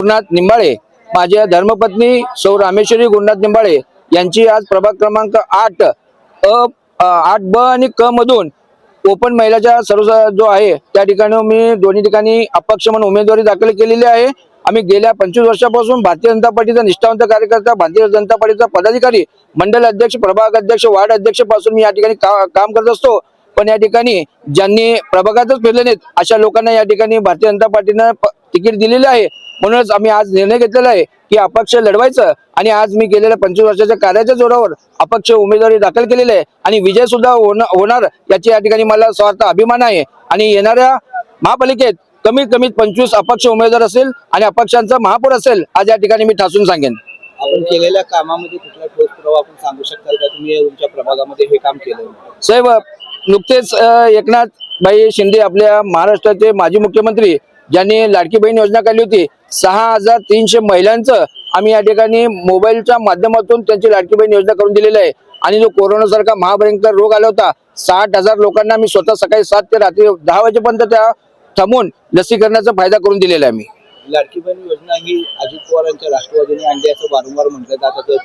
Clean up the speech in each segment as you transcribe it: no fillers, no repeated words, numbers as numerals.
गुरुनाथ निंबाळे, माझ्या धर्मपत्नी सौ रामेश्वरी गुरुनाथ निंबाळे यांची आज प्रभाग क्रमांक 8 ब आणि क मधून ओपन महिलाच्या सर्व जो आहे त्या ठिकाणी मी दोन्ही ठिकाणी अपक्ष म्हणून उमेदवारी दाखल केलेली आहे। आम्ही गेल्या 25 वर्षापासून भारतीय जनता पार्टीचा निष्ठावंत कार्यकर्ता, भारतीय जनता पार्टीचा पदाधिकारी, मंडल अध्यक्ष, प्रभाग अध्यक्ष, वार्ड अध्यक्ष पासून मी या ठिकाणी काम करत असतो। पण या ठिकाणी ज्यांनी प्रभागातच फिरले नाहीत अशा लोकांना या ठिकाणी भारतीय जनता पार्टीने तिकीट दिलेलं आहे। म्हणूनच आम्ही आज निर्णय घेतलेला आहे की अपक्ष लढवायचं आणि आज मी गेलेल्या 25 वर्षाच्या कार्याच्या जोरावर अपक्ष उमेदवारी दाखल केलेली आहे आणि विजय सुद्धा होणार याची या ठिकाणी मला स्वार्थ अभिमान आहे। आणि येणाऱ्या महापालिकेत कमीत कमी 25 अपक्ष उमेदवार असेल आणि अपक्षांचा महापौर असेल आज या ठिकाणी मी ठासून सांगेन। आपण केलेल्या कामामध्ये कुठला ठोस पुरावा आपण सांगू शकता का? तुम्ही तुमच्या प्रभागामध्ये हे काम केलं? साहेब, नुकतेच एकनाथ भाई शिंदे आपल्या महाराष्ट्राचे माजी मुख्यमंत्री ज्यांनी लाडकी बहीण योजना काढली होती, 6300 महिलांचं आम्ही या ठिकाणी मोबाईलच्या माध्यमातून त्यांची लाडकी बहीण योजना करून दिलेली आहे। आणि जो कोरोना सारखा महाभयंकर रोग आला होता, 60,000 लोकांना मी स्वतः सकाळी 7 ते रात्री 10 वाजेपर्यंत त्या थांबून लसीकरणाचा फायदा करून दिलेला आहे। मी लाडकी बहीण योजना ही अजित पवार यांच्या राष्ट्रवादीने आणली असं वारंवार म्हटलं जातं,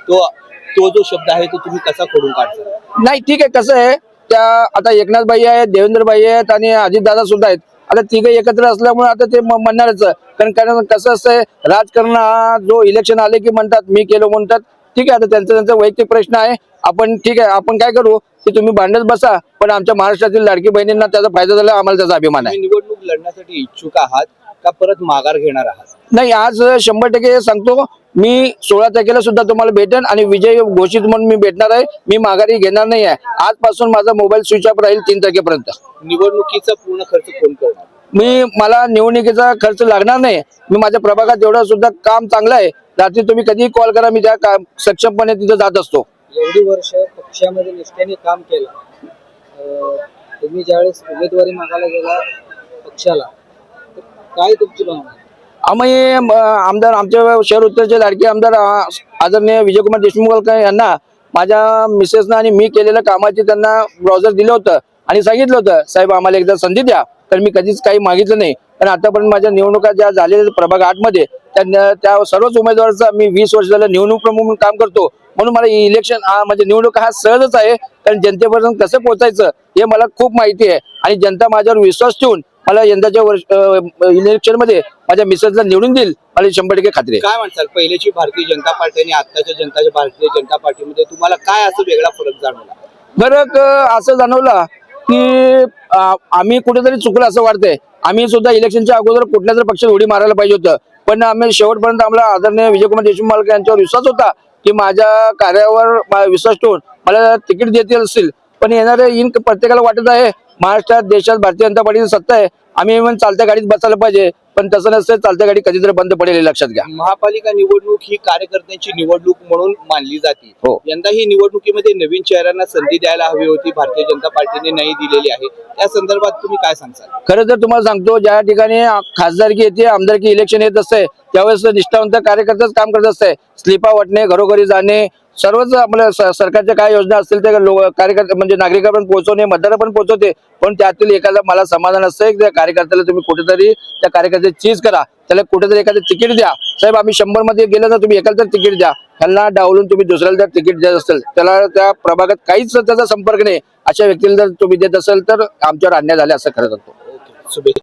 तो जो शब्द आहे तो तुम्ही कसा खोडून काढता? नाही, ठीक आहे, कसं आहे, त्या आता एकनाथ भाई आहेत, देवेंद्र भाई आहेत आणि अजितदादा सुद्धा आहेत। आता तिघे एकत्र असल्यामुळे आता ते म्हणणारच, कारण कसं असतंय, राजकारण हा जो इलेक्शन आले की म्हणतात मी केलं म्हणतात, ठीक आहे, आता त्यांचा वैयक्तिक प्रश्न आहे। आपण ठीक आहे, आपण काय करू की तुम्ही भांडत बसा, पण आमच्या महाराष्ट्रातील लाडकी बहिणींना त्याचा फायदा झाला, आम्हाला त्याचा अभिमान आहे। निवडणूक लढण्यासाठी इच्छुक आहात का परत माघार घेणार आहात? नाही, आज 100% सांगतो, मी 16 तारखेला सुद्धा तुम्हाला भेटेन आणि विजय घोषित म्हणून मी भेटणार आहे। मी माघारी घेणार नाही आहे। आजपासून माझा मोबाईल स्विच ऑफ राहील 3 तारखेपर्यंत। निवडणुकीचा पूर्ण खर्च कोण करणार? मला निवडणुकीचा खर्च लागणार नाही। मी माझ्या प्रभागात एवढं सुद्धा काम चांगलं आहे, रात्री तुम्ही कधीही कॉल करा, मी त्या सक्षमपणे तिथे जात असतो। एवढी वर्ष पक्षामध्ये निष्ठेने काम केलं, तुम्ही ज्यावेळेस उमेदवारी मागायला गेला पक्षाला, तर काय तुमची भावना? आम्ही आमदार, आमच्या शहर उत्तरचे लाडके आमदार आदरणीय विजयकुमार देशमुख यांना माझ्या मिसेसना आणि मी केलेल्या कामाची त्यांना ब्राउझर दिलं होतं आणि सांगितलं होतं, साहेब आम्हाला एकदा संधी द्या। तर मी कधीच काही मागितलं नाही, पण आतापर्यंत माझ्या निवडणुका ज्या झालेल्या प्रभाग 8 मध्ये त्या सर्वच उमेदवारांचा मी 20 वर्ष झालं निवडणूक प्रमुख म्हणून काम करतो। म्हणून मला इलेक्शन म्हणजे निवडणूक हा सहजच आहे, कारण जनतेपर्यंत कसं पोहोचायचं हे मला खूप माहिती आहे आणि जनता माझ्यावर विश्वास ठेवून मला यंदाच्या इलेक्शन मध्ये माझ्या मिसेसला निवडून देईल, मला 100% खात्री आहे। काय म्हणताल, पहिल्याची भारतीय जनता पार्टी आणि आताच्या भारतीय जनता पार्टीमध्ये तुम्हाला काय असं वेगळा फरक जाणवला? फरक असं जाणवला की आम्ही कुठेतरी चुकलं असं वाटतंय। आम्ही सुद्धा इलेक्शनच्या अगोदर कुठल्या तरी पक्षात उडी मारायला पाहिजे होतं, पण आम्ही शेवटपर्यंत आम्हाला आदरणीय विजयकुमार देशमुख यांच्यावर विश्वास होता की माझ्या कार्यावर विश्वास ठेवून मला तिकीट देतील असतील। पण येणारे प्रत्येकाला वाटत आहे महाराष्ट्रात, देशात भारतीय जनता पार्टीची सत्ता आहे, आम्ही चालत्या गाडीत बसायला पाहिजे, पण तसं नसतं, चालत्या गाडी कधीतरी बंद पडेल हे लक्षात घ्या। महापालिका निवडणूक ही कार्यकर्त्यांची निवडणूक म्हणून मानली जाते। हो, यंदा ही निवडणुकीमध्ये नवीन चेहऱ्यांना संधी द्यायला हवी होती, भारतीय जनता पार्टीने नाही दिलेली आहे। त्या संदर्भात तुम्ही काय सांगताल? खरं तर तुम्हाला सांगतो, ज्या ठिकाणी खासदारकी येते, आमदारकी इलेक्शन येत असते, त्यावेळेस निष्ठावंत कार्यकर्ताच काम करत असते। स्लिपा वाटणे, घरोघरी जाणे, सर्वच आपल्या सरकारच्या काय योजना असतील त्या कार्यकर्ते म्हणजे नागरिकांपर्यंत पोहोचवणे, मतदारांपर्यंत पोहोचवते। पण त्यातील एखादा मला समाधान असतं की त्या कार्यकर्त्याला तुम्ही कुठेतरी त्या कार्यकर्त्याची चीज करा, त्याला कुठेतरी एखादं तिकीट द्या। साहेब, आम्ही 100 मध्ये गेलं तर तुम्ही एकाला तर तिकीट द्या, ह्यांना डावलून तुम्ही दुसऱ्याला जर तिकीट देत असेल, त्याला त्या प्रभागात काहीच त्याचा संपर्क नाही, अशा व्यक्तीला जर तुम्ही देत असेल तर आमच्यावर अन्याय झाले असं खरं करतो। शुभेच्छा।